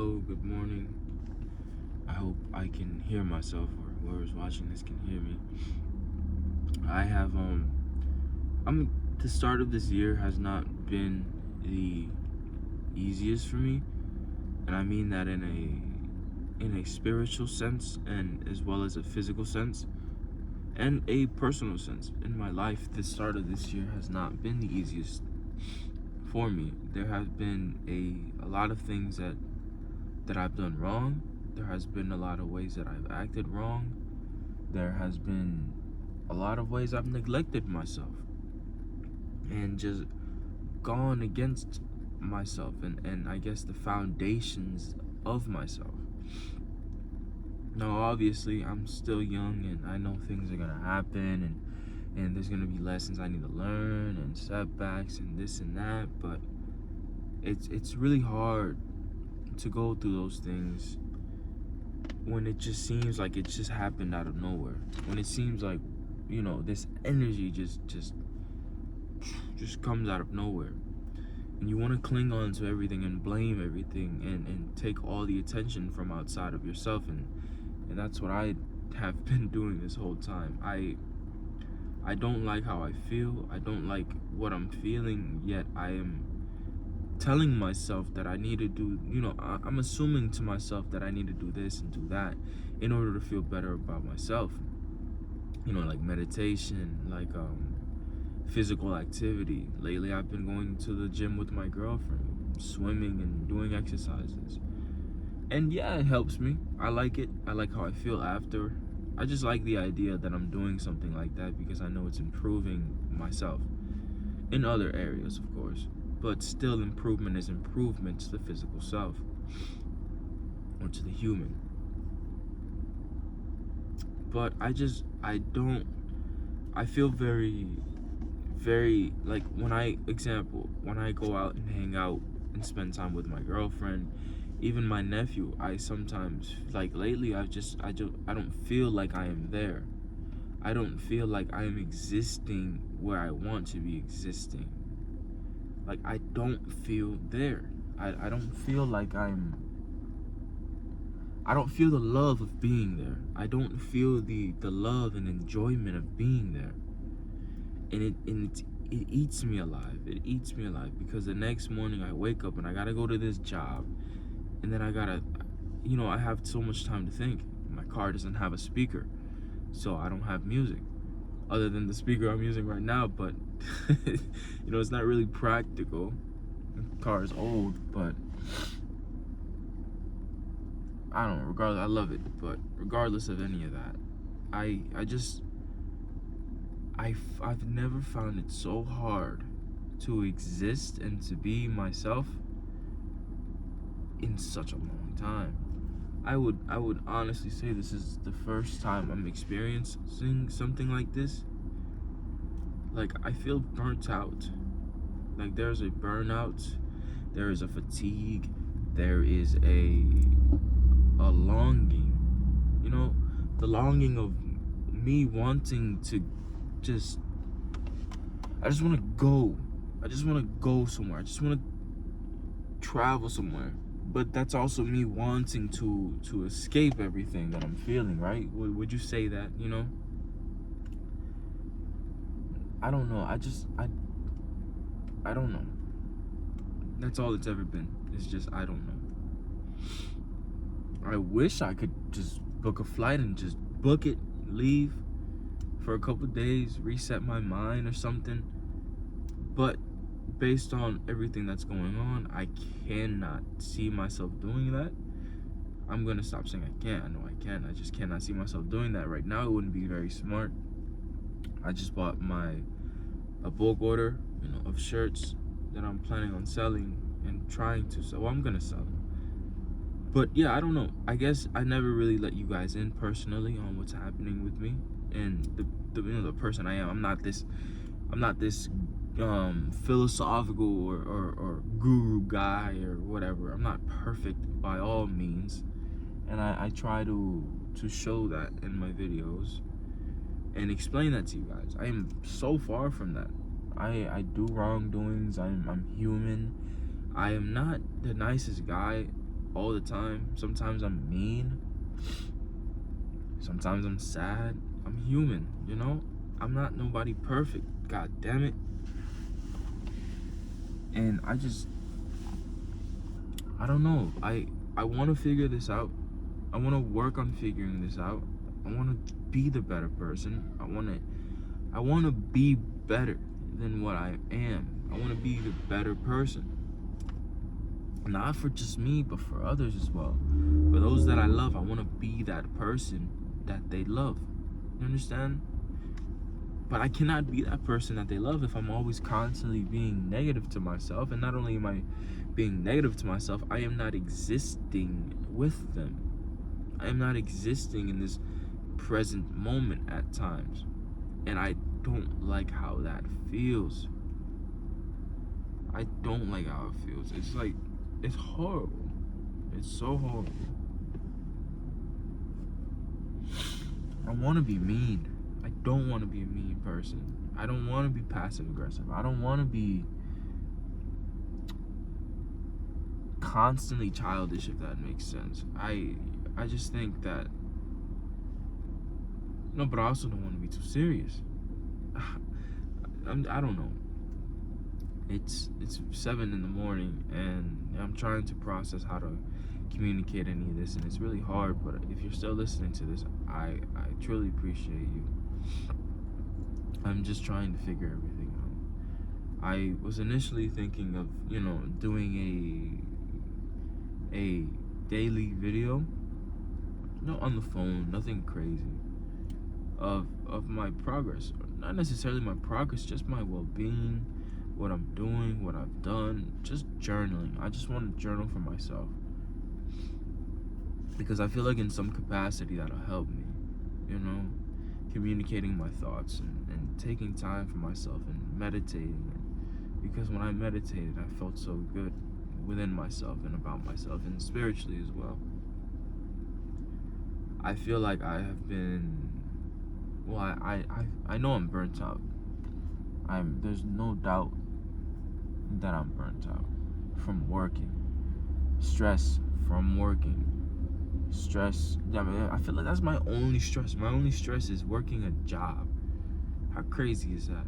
hello, good morning. I hope I can hear myself or whoever's watching this can hear me. I have I'm the start of this year has not been the easiest for me, and I mean that in a spiritual sense and as well as a physical sense and a personal sense. In my life, the start of this year has not been the easiest for me. There have been a lot of things that I've done wrong. There has been a lot of ways that I've acted wrong. There has been a lot of ways I've neglected myself and just gone against myself and I guess the foundations of myself. Now, obviously, I'm still young and I know things are gonna happen and there's gonna be lessons I need to learn and setbacks and this and that, but it's really hard to go through those things when it just seems like it just happened out of nowhere. When it seems like, this energy just comes out of nowhere. And you want to cling on to everything and blame everything and take all the attention from outside of yourself, and that's what I have been doing this whole time. I don't like how I feel. I don't like what I'm feeling, yet I am telling myself that I need to do, I'm assuming to myself that I need to do this and do that in order to feel better about myself. Like meditation, like physical activity. Lately, I've been going to the gym with my girlfriend, swimming and doing exercises. And yeah, it helps me. I like it. I like how I feel after. I just like the idea that I'm doing something like that because I know it's improving myself in other areas, of course. But still, improvement is improvement to the physical self or to the human. But I feel very like when I go out and hang out and spend time with my girlfriend, even my nephew, I sometimes, like lately, I don't feel like I am there. I don't feel like I am existing where I want to be existing. Like, I don't feel there. I don't feel like I don't feel the love of being there. I don't feel the love and enjoyment of being there. And it eats me alive. It eats me alive because the next morning I wake up and I gotta go to this job, and then I gotta, I have so much time to think. My car doesn't have a speaker, so I don't have music other than the speaker I'm using right now. But it's not really practical. The car is old, but I don't know. Regardless, I love it, but regardless of any of that, I've never found it so hard to exist and to be myself in such a long time. I would honestly say this is the first time I'm experiencing something like this. Like, I feel burnt out. Like, there's a burnout, there is a fatigue, there is a longing. The longing of me wanting to I just want to go. I just want to go somewhere. I just want to travel somewhere. But that's also me wanting to escape everything that I'm feeling, right? Would you say that, I don't know. I don't know. That's all it's ever been. It's just, I don't know. I wish I could just book a flight and just book it, leave for a couple days, reset my mind or something. But based on everything that's going on, I cannot see myself doing that. I'm gonna stop saying I can't. I know I can. I just cannot see myself doing that right now. It wouldn't be very smart. I just bought a bulk order, of shirts that I'm planning on selling and trying to sell. Well, I'm gonna sell them. But yeah, I don't know. I guess I never really let you guys in personally on what's happening with me and the person I am. I'm not this philosophical or guru guy or whatever. I'm not perfect by all means, and I try to show that in my videos and explain that to you guys. I am so far from that. I do wrongdoings. I'm human. I am not the nicest guy all the time. Sometimes I'm mean. Sometimes I'm sad. I'm human, you know? I'm not nobody perfect. God damn it. And I don't know. I want to figure this out. I want to work on figuring this out. I want to be the better person. I want to be better than what I am. I want to be the better person. Not for just me, but for others as well. For those that I love, I want to be that person that they love. You understand? But I cannot be that person that they love if I'm always constantly being negative to myself. And not only am I being negative to myself, I am not existing with them. I am not existing in this present moment at times. And I don't like how that feels. I don't like how it feels. It's like, it's horrible. It's so horrible. I want to be mean. I don't want to be a mean person. I don't want to be passive aggressive. I don't want to be constantly childish, if that makes sense. I just think that, no, but I also don't want to be too serious. I don't know. It's 7 in the morning, and I'm trying to process how to communicate any of this, and it's really hard. But if you're still listening to this, I truly appreciate you. I'm just trying to figure everything out. I was initially thinking of, doing a daily video, on the phone, nothing crazy, of my progress. Not necessarily my progress, just my well-being, what I'm doing, what I've done, just journaling. I just want to journal for myself, because I feel like in some capacity that'll help me, communicating my thoughts and taking time for myself and meditating. Because when I meditated, I felt so good within myself and about myself, and spiritually as well. I feel like I have been, I know I'm burnt out. There's no doubt that I'm burnt out from working. Stress from working. Stress, I feel like that's my only stress. My only stress is working a job. How crazy is that?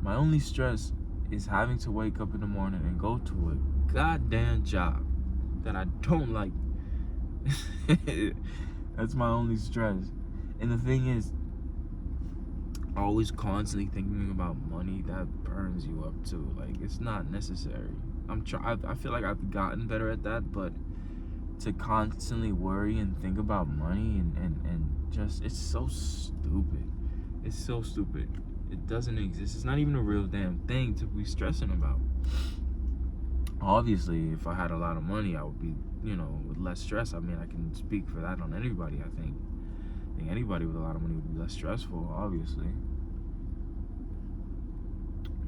My only stress is having to wake up in the morning and go to a goddamn job that I don't like. That's my only stress. And the thing is, always constantly thinking about money, that burns you up too. Like, it's not necessary. I feel like I've gotten better at that, but to constantly worry and think about money and just, it's so stupid. It's so stupid. It doesn't exist. It's not even a real damn thing to be stressing about. Obviously, if I had a lot of money, I would be, with less stress. I mean, I can speak for that on anybody, I think. I think anybody with a lot of money would be less stressful, obviously.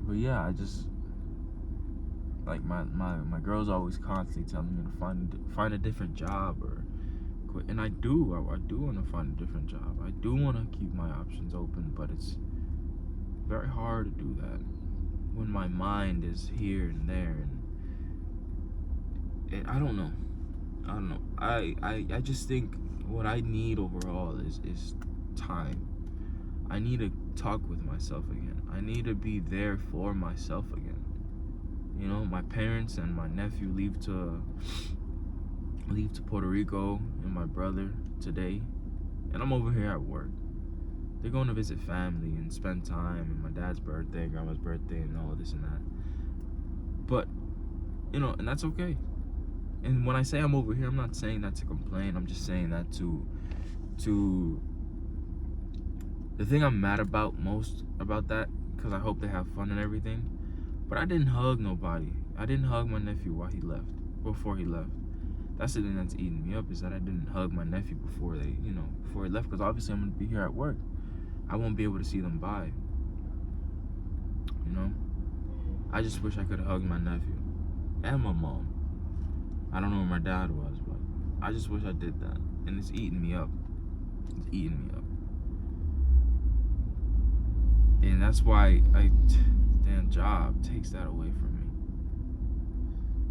But yeah, I just, like, my girl's always constantly telling me to find a different job or quit. And I do want to find a different job. I do want to keep my options open, but it's very hard to do that when my mind is here and there, and I don't know. I just think what I need overall is time. I need to talk with myself again. I need to be there for myself again. My parents and my nephew leave to Puerto Rico, and my brother today, and I'm over here at work. They're going to visit family and spend time, and my dad's birthday, grandma's birthday, and all this and that. But, and that's okay. And when I say I'm over here, I'm not saying that to complain. I'm just saying that to the thing I'm mad about most about that, because I hope they have fun and everything, but I didn't hug nobody. I didn't hug my nephew before he left. That's the thing that's eating me up, is that I didn't hug my nephew before he left, because obviously I'm going to be here at work. I won't be able to see them bye. I just wish I could have hugged my nephew and my mom. I don't know where my dad was, but I just wish I did that. And it's eating me up. It's eating me up. And that's why damn job takes that away from me.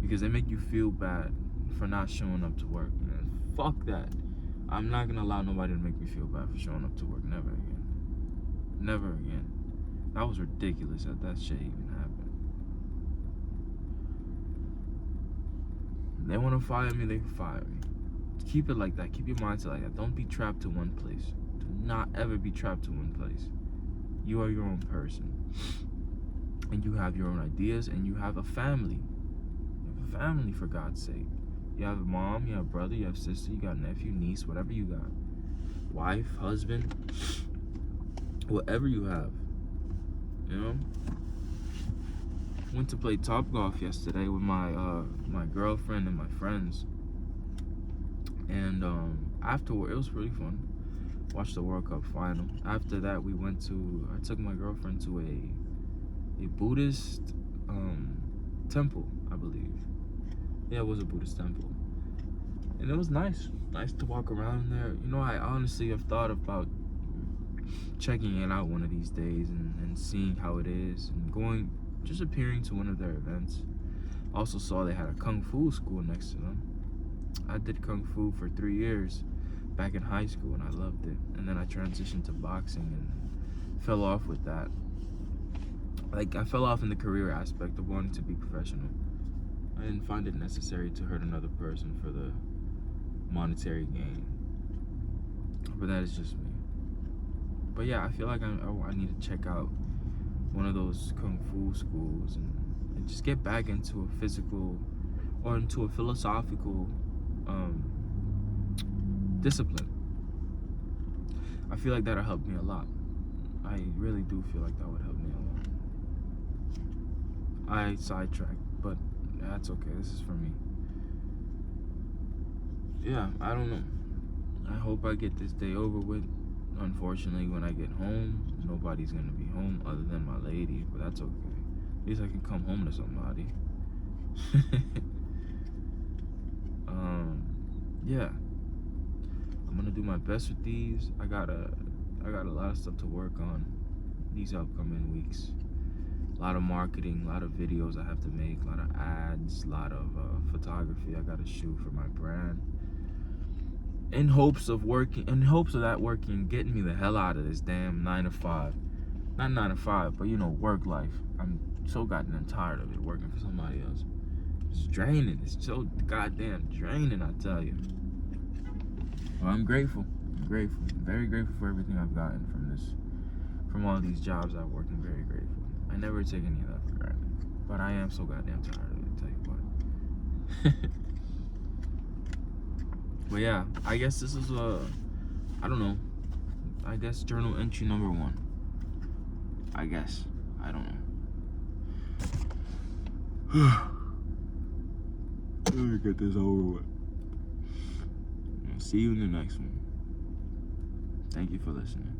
Because they make you feel bad for not showing up to work, man. Fuck that. I'm not gonna allow nobody to make me feel bad for showing up to work. Never again. Never again. That was ridiculous that that shit even happened. They want to fire me, they can fire me. Keep it like that. Keep your mindset like that. Don't be trapped to one place. Do not ever be trapped to one place. You are your own person. And you have your own ideas, and you have a family. You have a family, for God's sake. You have a mom, you have a brother, you have a sister, you got nephew, niece, whatever you got. Wife, husband, whatever you have. You know? Went to play Topgolf yesterday with my my girlfriend and my friends. And afterward, it was really fun. Watched the World Cup final. After that, I took my girlfriend to a Buddhist temple, I believe. Yeah, it was a Buddhist temple. And it was nice. Nice to walk around there. You know, I honestly have thought about checking it out one of these days and seeing how it is and just appearing to one of their events. Also saw they had a Kung Fu school next to them. I did Kung Fu for 3 years back in high school, and I loved it. And then I transitioned to boxing and fell off with that. Like, I fell off in the career aspect of wanting to be professional. I didn't find it necessary to hurt another person for the monetary gain. But that is just me. But yeah, I feel like I need to check out one of those Kung Fu schools and just get back into a physical or into a philosophical discipline. I feel like that'll help me a lot. I really do feel like that would help me a lot. I sidetracked, but that's okay. This is for me. Yeah, I don't know. I hope I get this day over with. Unfortunately, when I get home, nobody's gonna be home other than my lady, but that's okay. At least I can come home to somebody. Yeah. I'm gonna do my best with these. I got a lot of stuff to work on these upcoming weeks. A lot of marketing, a lot of videos I have to make, a lot of ads, a lot of photography I gotta shoot for my brand. In hopes of that working, getting me the hell out of this damn 9 to 5. Not 9 to 5, but you know, work life. I'm so goddamn tired of it, working for somebody else. It's draining. It's so goddamn draining, I tell you. Well, I'm grateful. I'm grateful. I'm very grateful for everything I've gotten from all these jobs I've worked. I'm very grateful. I never take any of that for granted. But I am so goddamn tired of it, I tell you what. But yeah, I guess this is I don't know. I guess journal entry number 1. I guess. I don't know. Let me get this over with. I'll see you in the next one. Thank you for listening.